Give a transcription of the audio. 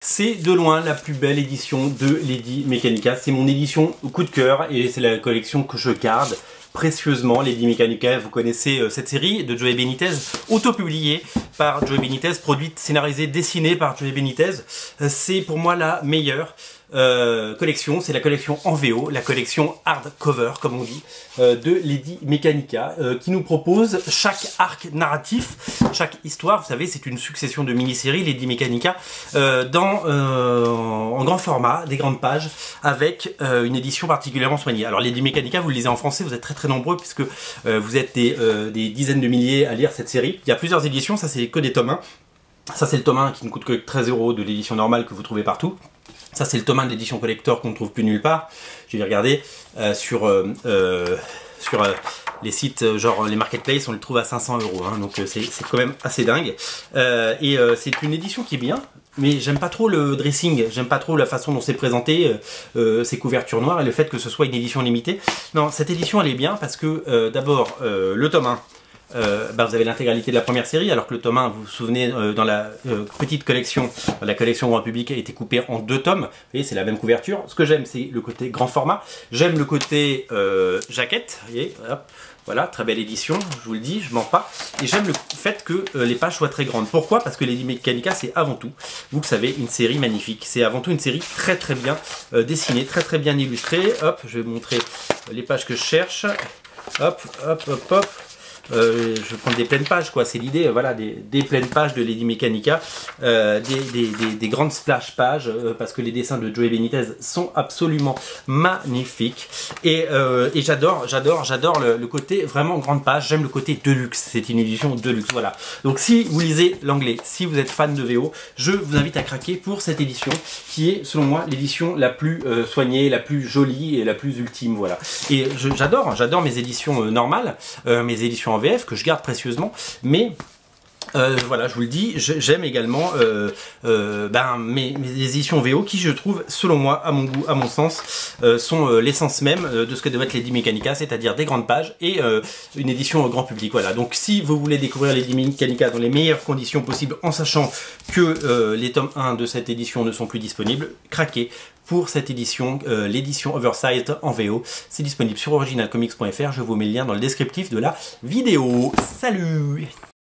C'est de loin la plus belle édition de Lady Mechanika. C'est mon édition coup de cœur et c'est la collection que je garde précieusement. Lady Mechanika, vous connaissez cette série de Joey Benitez, auto-publiée par Joey Benitez, produite, scénarisée, dessinée par Joey Benitez. C'est pour moi la meilleure collection, c'est la collection en VO, la collection hardcover comme on dit, de Lady Mechanika, qui nous propose chaque arc narratif, chaque histoire. Vous savez, c'est une succession de mini-séries Lady Mechanika en grand format, des grandes pages, avec une édition particulièrement soignée. Alors Lady Mechanika, vous le lisez en français, vous êtes très nombreux puisque vous êtes des dizaines de milliers à lire cette série. Il y a plusieurs éditions, ça c'est que des tomes 1. Ça c'est le tome 1 qui ne coûte que 13 € de l'édition normale que vous trouvez partout. Ça c'est le tome 1 de l'édition collector qu'on ne trouve plus nulle part. Je vais regarder sur les sites genre les marketplaces, on le trouve à 500 €, hein, donc c'est quand même assez dingue. C'est une édition qui est bien, mais j'aime pas trop le dressing, j'aime pas trop la façon dont c'est présenté, ces couvertures noires et le fait que ce soit une édition limitée. Non, cette édition elle est bien parce que d'abord le tome 1, vous avez l'intégralité de la première série, alors que le tome 1, vous vous souvenez, dans la petite collection, la collection grand public a été coupée en 2 tomes. Vous voyez, c'est la même couverture. Ce que j'aime, c'est le côté grand format. J'aime le côté jaquette. Vous voyez, hop, voilà, très belle édition, je vous le dis, je mens pas. Et j'aime le fait que les pages soient très grandes. Pourquoi? Parce que Lady Mechanika, c'est avant tout, vous le savez, une série magnifique. C'est avant tout une série très bien dessinée, très bien illustrée. Hop, je vais vous montrer les pages que je cherche. Hop, hop, hop, hop. Je vais prendre des pleines pages, quoi, c'est l'idée, voilà, des pleines pages de Lady Mechanika, des grandes splash pages, parce que les dessins de Joey Benitez sont absolument magnifiques, et j'adore le côté vraiment grande page. J'aime le côté deluxe, c'est une édition deluxe, voilà. Donc si vous lisez l'anglais, si vous êtes fan de VO, je vous invite à craquer pour cette édition, qui est selon moi l'édition la plus soignée, la plus jolie et la plus ultime, voilà. Et j'adore mes éditions normales, mes éditions en VF que je garde précieusement, mais voilà, je vous le dis, j'aime également mes éditions VO qui, je trouve, selon moi, à mon goût, à mon sens, sont l'essence même de ce que doit être Lady Mechanika, c'est-à-dire des grandes pages et une édition grand public. Voilà, donc si vous voulez découvrir Lady Mechanika dans les meilleures conditions possibles, en sachant que les tomes 1 de cette édition ne sont plus disponibles, craquez pour cette édition, l'édition Oversized en VO. C'est disponible sur originalcomics.fr, je vous mets le lien dans le descriptif de la vidéo. Salut!